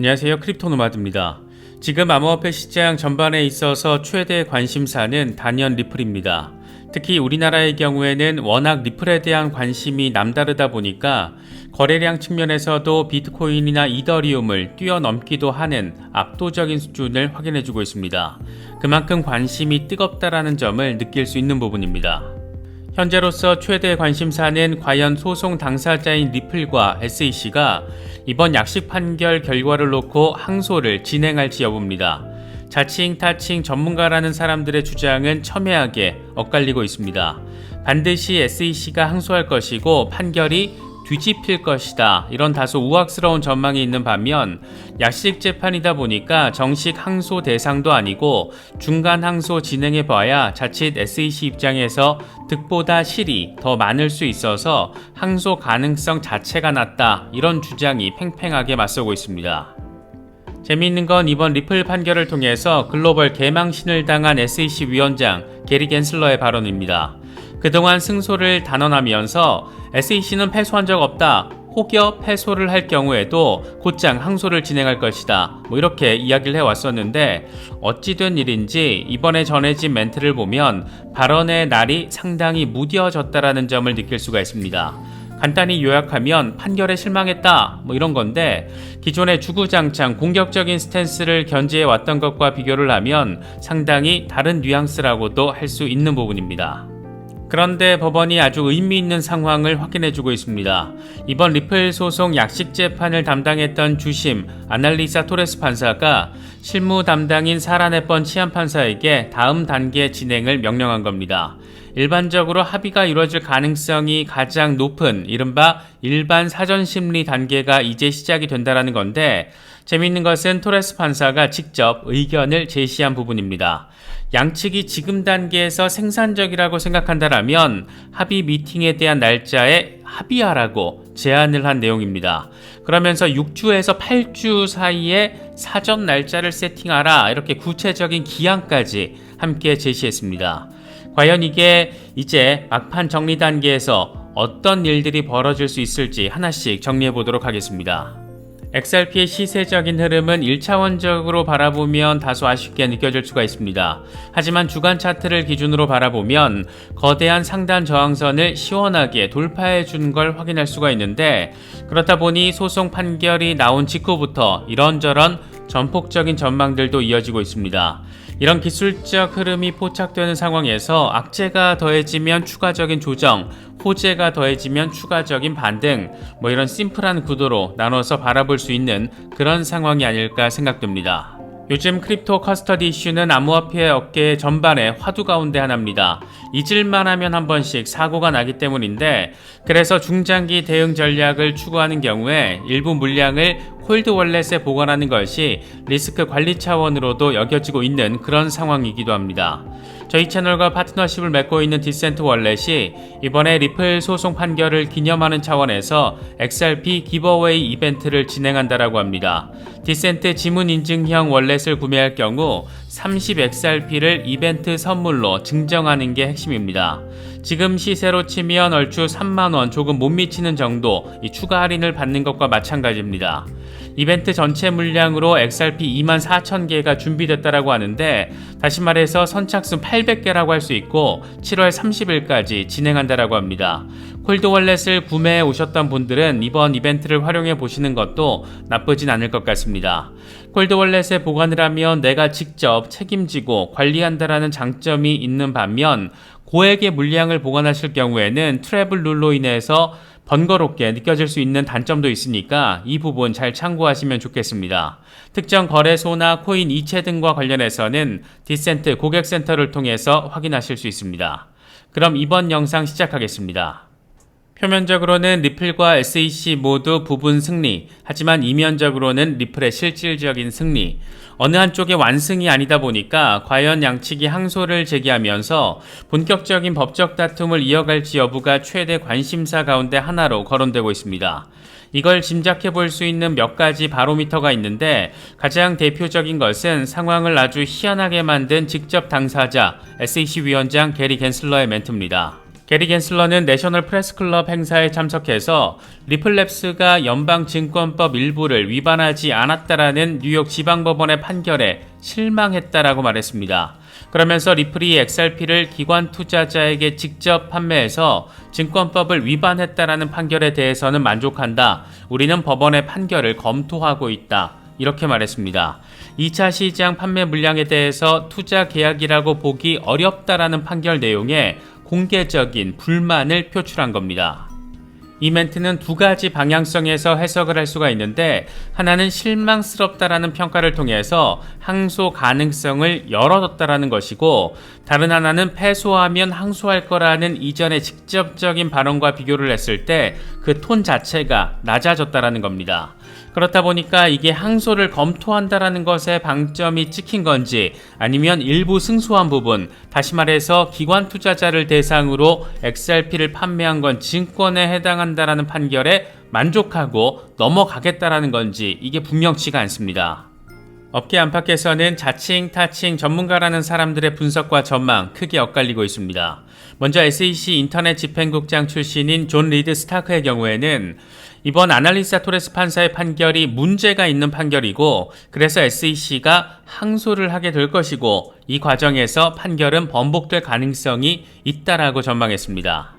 안녕하세요. 크립토노마드입니다. 지금 암호화폐 시장 전반에 있어서 최대 관심사는 단연 리플입니다. 특히 우리나라의 경우에는 워낙 리플에 대한 관심이 남다르다 보니까 거래량 측면에서도 비트코인이나 이더리움을 뛰어넘기도 하는 압도적인 수준을 확인해주고 있습니다. 그만큼 관심이 뜨겁다라는 점을 느낄 수 있는 부분입니다. 현재로서 최대 관심사는 과연 소송 당사자인 리플과 SEC가 이번 약식 판결 결과를 놓고 항소를 진행할지 여부입니다. 자칭 타칭 전문가라는 사람들의 주장은 첨예하게 엇갈리고 있습니다. 반드시 SEC가 항소할 것이고 판결이 뒤집힐 것이다, 이런 다소 우악스러운 전망이 있는 반면 약식 재판이다 보니까 정식 항소 대상도 아니고 중간 항소 진행해봐야 자칫 SEC 입장에서 득보다 실이 더 많을 수 있어서 항소 가능성 자체가 낮다, 이런 주장이 팽팽하게 맞서고 있습니다. 재미있는 건 이번 리플 판결을 통해서 글로벌 개망신을 당한 SEC 위원장 게리 겐슬러의 발언입니다. 그동안 승소를 단언하면서 SEC는 패소한 적 없다, 혹여 패소를 할 경우에도 곧장 항소를 진행할 것이다, 이렇게 이야기를 해왔었는데 어찌된 일인지 이번에 전해진 멘트를 보면 발언의 날이 상당히 무뎌졌다라는 점을 느낄 수가 있습니다. 간단히 요약하면 판결에 실망했다, 이런 건데 기존의 주구장창 공격적인 스탠스를 견지해 왔던 것과 비교를 하면 상당히 다른 뉘앙스라고도 할 수 있는 부분입니다. 그런데 법원이 아주 의미 있는 상황을 확인해주고 있습니다. 이번 리플 소송 약식 재판을 담당했던 주심 아날리사 토레스 판사가 실무 담당인 사라 넷번 치안 판사에게 다음 단계 진행을 명령한 겁니다. 일반적으로 합의가 이루어질 가능성이 가장 높은 이른바 일반 사전심리 단계가 이제 시작이 된다는 건데, 재미있는 것은 토레스 판사가 직접 의견을 제시한 부분입니다. 양측이 지금 단계에서 생산적이라고 생각한다면 합의 미팅에 대한 날짜에 합의하라고 제안을 한 내용입니다. 그러면서 6주에서 8주 사이에 사전 날짜를 세팅하라, 이렇게 구체적인 기한까지 함께 제시했습니다. 과연 이게 이제 막판 정리 단계에서 어떤 일들이 벌어질 수 있을지 하나씩 정리해 보도록 하겠습니다. XRP의 시세적인 흐름은 1차원적으로 바라보면 다소 아쉽게 느껴질 수가 있습니다. 하지만 주간 차트를 기준으로 바라보면 거대한 상단 저항선을 시원하게 돌파해 준 걸 확인할 수가 있는데, 그렇다 보니 소송 판결이 나온 직후부터 이런저런 전폭적인 전망들도 이어지고 있습니다. 이런 기술적 흐름이 포착되는 상황에서 악재가 더해지면 추가적인 조정, 호재가 더해지면 추가적인 반등, 이런 심플한 구도로 나눠서 바라볼 수 있는 그런 상황이 아닐까 생각됩니다. 요즘 크립토 커스터디 이슈는 암호화폐 업계 전반의 화두 가운데 하나입니다. 잊을만 하면 한 번씩 사고가 나기 때문인데, 그래서 중장기 대응 전략을 추구하는 경우에 일부 물량을 홀드 월렛에 보관하는 것이 리스크 관리 차원으로도 여겨지고 있는 그런 상황이기도 합니다. 저희 채널과 파트너십을 맺고 있는 디센트 월렛이 이번에 리플 소송 판결을 기념하는 차원에서 XRP 기버웨이 이벤트를 진행한다라고 합니다. 디센트 지문 인증형 월렛을 구매할 경우 30XRP를 이벤트 선물로 증정하는 게 핵심입니다. 지금 시세로 치면 얼추 3만원 조금 못 미치는 정도 이 추가 할인을 받는 것과 마찬가지입니다. 이벤트 전체 물량으로 XRP 24,000개가 준비됐다라고 하는데, 다시 말해서 선착순 800개라고 할 수 있고 7월 30일까지 진행한다라고 합니다. 콜드 월렛을 구매해 오셨던 분들은 이번 이벤트를 활용해 보시는 것도 나쁘진 않을 것 같습니다. 콜드 월렛에 보관을 하면 내가 직접 책임지고 관리한다라는 장점이 있는 반면 고액의 물량을 보관하실 경우에는 트래블 룰로 인해서 번거롭게 느껴질 수 있는 단점도 있으니까 이 부분 잘 참고하시면 좋겠습니다. 특정 거래소나 코인 이체 등과 관련해서는 디센트 고객센터를 통해서 확인하실 수 있습니다. 그럼 이번 영상 시작하겠습니다. 표면적으로는 리플과 SEC 모두 부분 승리, 하지만 이면적으로는 리플의 실질적인 승리, 어느 한쪽의 완승이 아니다 보니까 과연 양측이 항소를 제기하면서 본격적인 법적 다툼을 이어갈지 여부가 최대 관심사 가운데 하나로 거론되고 있습니다. 이걸 짐작해 볼 수 있는 몇 가지 바로미터가 있는데, 가장 대표적인 것은 상황을 아주 희한하게 만든 직접 당사자 SEC 위원장 게리 겐슬러의 멘트입니다. 게리 겐슬러는 내셔널 프레스클럽 행사에 참석해서 리플랩스가 연방증권법 일부를 위반하지 않았다라는 뉴욕 지방법원의 판결에 실망했다라고 말했습니다. 그러면서 리플이 XRP를 기관 투자자에게 직접 판매해서 증권법을 위반했다라는 판결에 대해서는 만족한다. 우리는 법원의 판결을 검토하고 있다. 이렇게 말했습니다. 2차 시장 판매 물량에 대해서 투자 계약이라고 보기 어렵다라는 판결 내용에 공개적인 불만을 표출한 겁니다. 이 멘트는 두 가지 방향성에서 해석을 할 수가 있는데, 하나는 실망스럽다라는 평가를 통해서 항소 가능성을 열어뒀다라는 것이고, 다른 하나는 패소하면 항소할 거라는 이전의 직접적인 발언과 비교를 했을 때 그 톤 자체가 낮아졌다라는 겁니다. 그렇다 보니까 이게 항소를 검토한다라는 것에 방점이 찍힌 건지, 아니면 일부 승소한 부분, 다시 말해서 기관 투자자를 대상으로 XRP를 판매한 건 증권에 해당한다라는 판결에 만족하고 넘어가겠다라는 건지, 이게 분명치가 않습니다. 업계 안팎에서는 자칭 타칭 전문가라는 사람들의 분석과 전망 크게 엇갈리고 있습니다. 먼저 SEC 인터넷 집행국장 출신인 존 리드 스타크의 경우에는 이번 아날리사 토레스 판사의 판결이 문제가 있는 판결이고, 그래서 SEC가 항소를 하게 될 것이고, 이 과정에서 판결은 번복될 가능성이 있다라고 전망했습니다.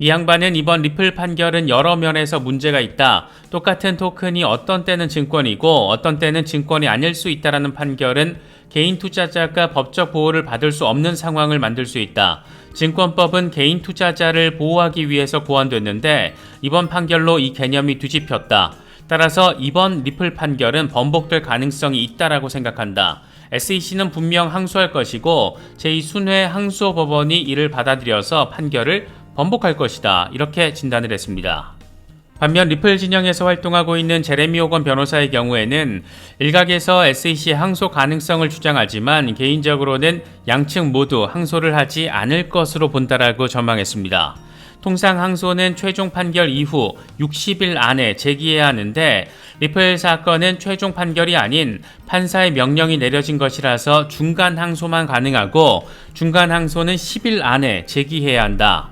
이 양반은 이번 리플 판결은 여러 면에서 문제가 있다. 똑같은 토큰이 어떤 때는 증권이고 어떤 때는 증권이 아닐 수 있다라는 판결은 개인 투자자가 법적 보호를 받을 수 없는 상황을 만들 수 있다. 증권법은 개인 투자자를 보호하기 위해서 고안됐는데 이번 판결로 이 개념이 뒤집혔다. 따라서 이번 리플 판결은 번복될 가능성이 있다라고 생각한다. SEC는 분명 항소할 것이고 제2순회 항소법원이 이를 받아들여서 판결을 번복할 것이다. 이렇게 진단을 했습니다. 반면 리플 진영에서 활동하고 있는 제레미 호건 변호사의 경우에는 일각에서 SEC의 항소 가능성을 주장하지만 개인적으로는 양측 모두 항소를 하지 않을 것으로 본다라고 전망했습니다. 통상 항소는 최종 판결 이후 60일 안에 제기해야 하는데 리플 사건은 최종 판결이 아닌 판사의 명령이 내려진 것이라서 중간 항소만 가능하고 중간 항소는 10일 안에 제기해야 한다.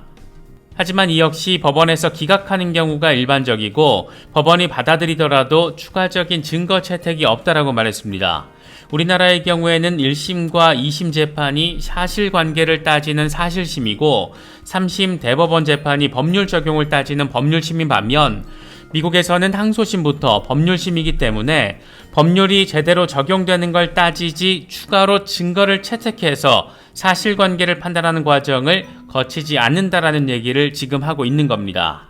하지만 이 역시 법원에서 기각하는 경우가 일반적이고 법원이 받아들이더라도 추가적인 증거 채택이 없다라고 말했습니다. 우리나라의 경우에는 1심과 2심 재판이 사실관계를 따지는 사실심이고 3심 대법원 재판이 법률 적용을 따지는 법률심인 반면 미국에서는 항소심부터 법률심이기 때문에 법률이 제대로 적용되는 걸 따지지 추가로 증거를 채택해서 사실관계를 판단하는 과정을 거치지 않는다라는 얘기를 지금 하고 있는 겁니다.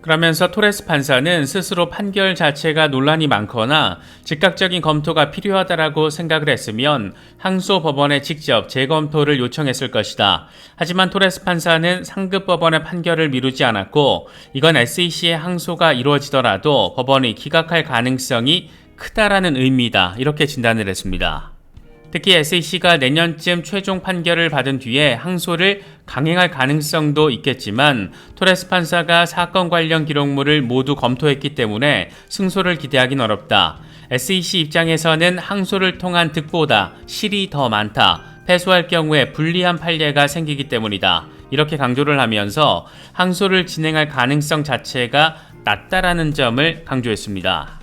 그러면서 토레스 판사는 스스로 판결 자체가 논란이 많거나 즉각적인 검토가 필요하다라고 생각을 했으면 항소 법원에 직접 재검토를 요청했을 것이다. 하지만 토레스 판사는 상급 법원의 판결을 미루지 않았고 이건 SEC의 항소가 이루어지더라도 법원이 기각할 가능성이 크다라는 의미다. 이렇게 진단을 했습니다. 특히 SEC가 내년쯤 최종 판결을 받은 뒤에 항소를 강행할 가능성도 있겠지만 토레스 판사가 사건 관련 기록물을 모두 검토했기 때문에 승소를 기대하긴 어렵다. SEC 입장에서는 항소를 통한 득보다 실이 더 많다. 패소할 경우에 불리한 판례가 생기기 때문이다. 이렇게 강조를 하면서 항소를 진행할 가능성 자체가 낮다라는 점을 강조했습니다.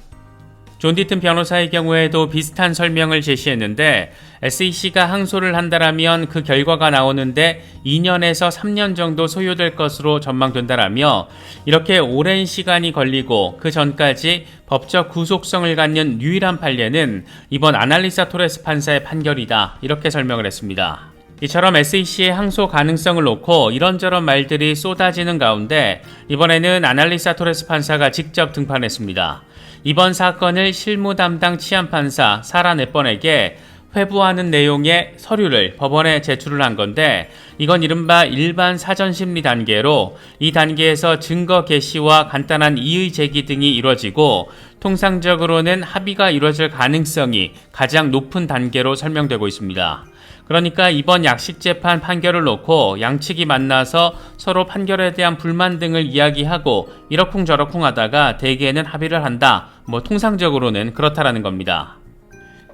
존 디튼 변호사의 경우에도 비슷한 설명을 제시했는데 SEC가 항소를 한다라면 그 결과가 나오는데 2년에서 3년 정도 소요될 것으로 전망된다라며 이렇게 오랜 시간이 걸리고 그 전까지 법적 구속성을 갖는 유일한 판례는 이번 아날리사 토레스 판사의 판결이다. 이렇게 설명을 했습니다. 이처럼 SEC의 항소 가능성을 놓고 이런저런 말들이 쏟아지는 가운데 이번에는 아날리사 토레스 판사가 직접 등판했습니다. 이번 사건을 실무 담당 치안판사 사라 넷번에게 회부하는 내용의 서류를 법원에 제출을 한 건데 이건 이른바 일반 사전심리 단계로 이 단계에서 증거 개시와 간단한 이의 제기 등이 이루어지고 통상적으로는 합의가 이루어질 가능성이 가장 높은 단계로 설명되고 있습니다. 그러니까 이번 약식재판 판결을 놓고 양측이 만나서 서로 판결에 대한 불만 등을 이야기하고 이러쿵저러쿵 하다가 대개는 합의를 한다. 통상적으로는 그렇다라는 겁니다.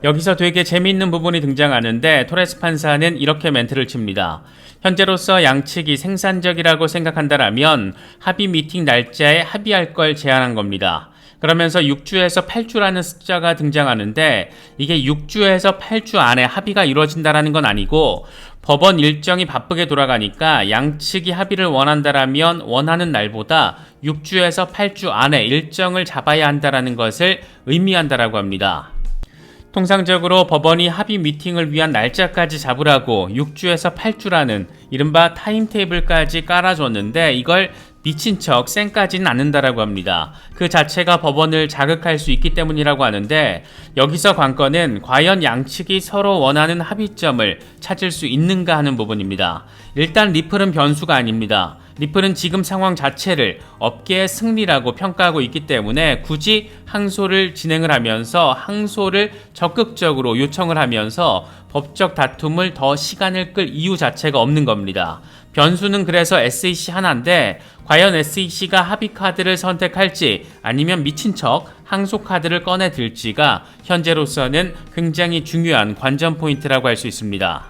여기서 되게 재미있는 부분이 등장하는데 토레스 판사는 이렇게 멘트를 칩니다. 현재로서 양측이 생산적이라고 생각한다라면 합의 미팅 날짜에 합의할 걸 제안한 겁니다. 그러면서 6주에서 8주라는 숫자가 등장하는데 이게 6주에서 8주 안에 합의가 이루어진다라는 건 아니고 법원 일정이 바쁘게 돌아가니까 양측이 합의를 원한다라면 원하는 날보다 6주에서 8주 안에 일정을 잡아야 한다라는 것을 의미한다라고 합니다. 통상적으로 법원이 합의 미팅을 위한 날짜까지 잡으라고 6주에서 8주라는 이른바 타임테이블까지 깔아줬는데 이걸 미친 척 쌩까지는 않는다라고 합니다. 그 자체가 법원을 자극할 수 있기 때문이라고 하는데 여기서 관건은 과연 양측이 서로 원하는 합의점을 찾을 수 있는가 하는 부분입니다. 일단 리플은 변수가 아닙니다. 리플은 지금 상황 자체를 업계의 승리라고 평가하고 있기 때문에 굳이 항소를 진행을 하면서 항소를 적극적으로 요청을 하면서 법적 다툼을 더 시간을 끌 이유 자체가 없는 겁니다. 변수는 그래서 SEC 하나인데 과연 SEC가 합의 카드를 선택할지 아니면 미친 척 항소 카드를 꺼내 들지가 현재로서는 굉장히 중요한 관전 포인트라고 할 수 있습니다.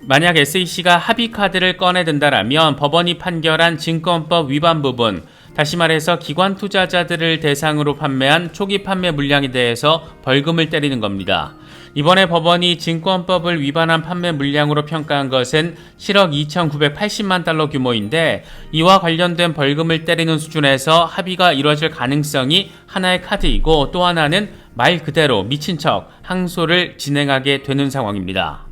만약 SEC가 합의 카드를 꺼내든다라면 법원이 판결한 증권법 위반 부분, 다시 말해서 기관 투자자들을 대상으로 판매한 초기 판매 물량에 대해서 벌금을 때리는 겁니다. 이번에 법원이 증권법을 위반한 판매 물량으로 평가한 것은 7억 2,980만 달러 규모인데 이와 관련된 벌금을 때리는 수준에서 합의가 이루어질 가능성이 하나의 카드이고 또 하나는 말 그대로 미친 척 항소를 진행하게 되는 상황입니다.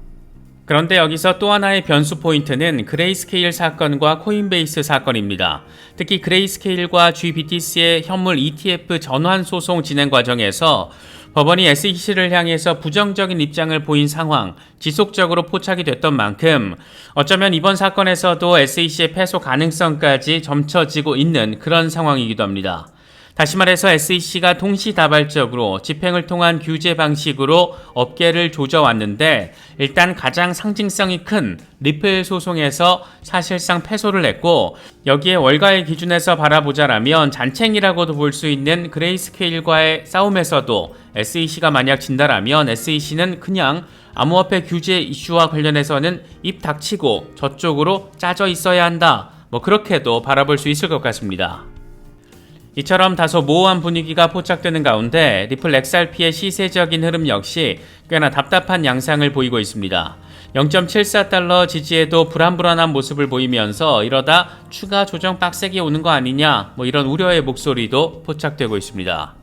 그런데 여기서 또 하나의 변수 포인트는 그레이스케일 사건과 코인베이스 사건입니다. 특히 그레이스케일과 GBTC의 현물 ETF 전환 소송 진행 과정에서 법원이 SEC를 향해서 부정적인 입장을 보인 상황, 지속적으로 포착이 됐던 만큼 어쩌면 이번 사건에서도 SEC의 패소 가능성까지 점쳐지고 있는 그런 상황이기도 합니다. 다시 말해서 SEC가 동시다발적으로 집행을 통한 규제 방식으로 업계를 조져왔는데 일단 가장 상징성이 큰 리플 소송에서 사실상 패소를 했고 여기에 월가의 기준에서 바라보자라면 잔챙이라고도 볼 수 있는 그레이스케일과의 싸움에서도 SEC가 만약 진다라면 SEC는 그냥 암호화폐 규제 이슈와 관련해서는 입 닥치고 저쪽으로 짜져 있어야 한다. 그렇게도 바라볼 수 있을 것 같습니다. 이처럼 다소 모호한 분위기가 포착되는 가운데 리플 XRP의 시세적인 흐름 역시 꽤나 답답한 양상을 보이고 있습니다. 0.74달러 지지에도 불안불안한 모습을 보이면서 이러다 추가 조정 빡세게 오는 거 아니냐 이런 우려의 목소리도 포착되고 있습니다.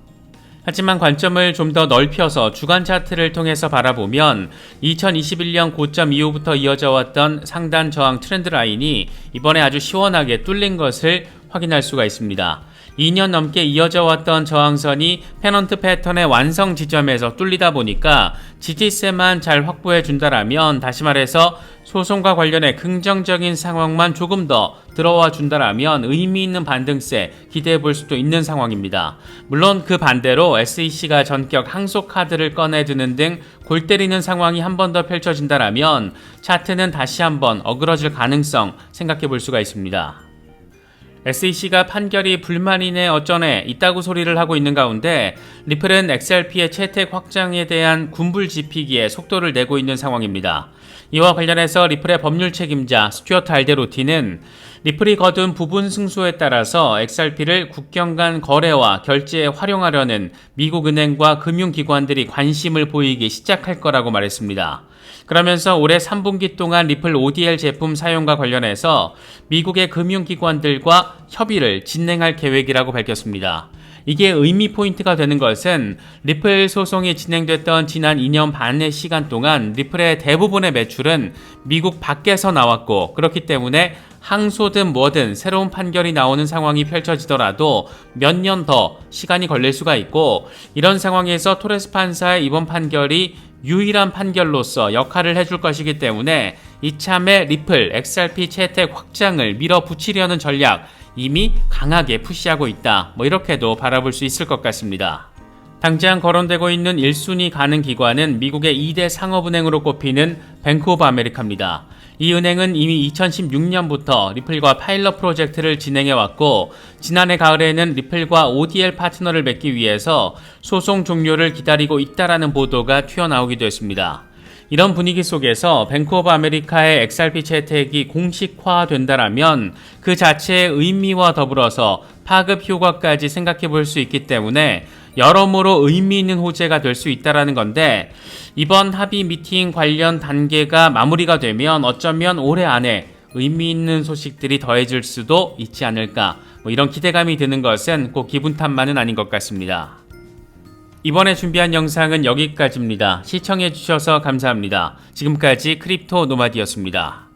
하지만 관점을 좀 더 넓혀서 주간 차트를 통해서 바라보면 2021년 고점 이후부터 이어져 왔던 상단 저항 트렌드 라인이 이번에 아주 시원하게 뚫린 것을 확인할 수가 있습니다. 2년 넘게 이어져 왔던 저항선이 페넌트 패턴의 완성 지점에서 뚫리다 보니까 지지세만 잘 확보해 준다라면 다시 말해서 소송과 관련해 긍정적인 상황만 조금 더 들어와 준다라면 의미 있는 반등세 기대해 볼 수도 있는 상황입니다. 물론 그 반대로 SEC가 전격 항소 카드를 꺼내드는 등 골 때리는 상황이 한 번 더 펼쳐진다라면 차트는 다시 한번 어그러질 가능성 생각해 볼 수가 있습니다. SEC가 판결이 불만이네 어쩌네 있다고 소리를 하고 있는 가운데 리플은 XRP의 채택 확장에 대한 군불지피기에 속도를 내고 있는 상황입니다. 이와 관련해서 리플의 법률 책임자 스튜어트 알데로티는 리플이 거둔 부분 승소에 따라서 XRP를 국경 간 거래와 결제에 활용하려는 미국 은행과 금융기관들이 관심을 보이기 시작할 거라고 말했습니다. 그러면서 올해 3분기 동안 리플 ODL 제품 사용과 관련해서 미국의 금융기관들과 협의를 진행할 계획이라고 밝혔습니다. 이게 의미 포인트가 되는 것은 리플 소송이 진행됐던 지난 2년 반의 시간 동안 리플의 대부분의 매출은 미국 밖에서 나왔고 그렇기 때문에 항소든 뭐든 새로운 판결이 나오는 상황이 펼쳐지더라도 몇 년 더 시간이 걸릴 수가 있고 이런 상황에서 토레스 판사의 이번 판결이 유일한 판결로서 역할을 해줄 것이기 때문에 이참에 리플 XRP 채택 확장을 밀어붙이려는 전략 이미 강하게 푸시하고 있다. 이렇게도 바라볼 수 있을 것 같습니다. 당장 거론되고 있는 1순위 가능 기관은 미국의 2대 상업은행으로 꼽히는 뱅크 오브 아메리카입니다. 이 은행은 이미 2016년부터 리플과 파일럿 프로젝트를 진행해왔고 지난해 가을에는 리플과 ODL 파트너를 맺기 위해서 소송 종료를 기다리고 있다라는 보도가 튀어나오기도 했습니다. 이런 분위기 속에서 뱅크 오브 아메리카의 XRP 채택이 공식화된다라면 그 자체의 의미와 더불어서 파급 효과까지 생각해 볼 수 있기 때문에 여러모로 의미 있는 호재가 될 수 있다라는 건데 이번 합의 미팅 관련 단계가 마무리가 되면 어쩌면 올해 안에 의미 있는 소식들이 더해질 수도 있지 않을까 이런 기대감이 드는 것은 꼭 기분 탓만은 아닌 것 같습니다. 이번에 준비한 영상은 여기까지입니다. 시청해주셔서 감사합니다. 지금까지 크립토 노마디였습니다.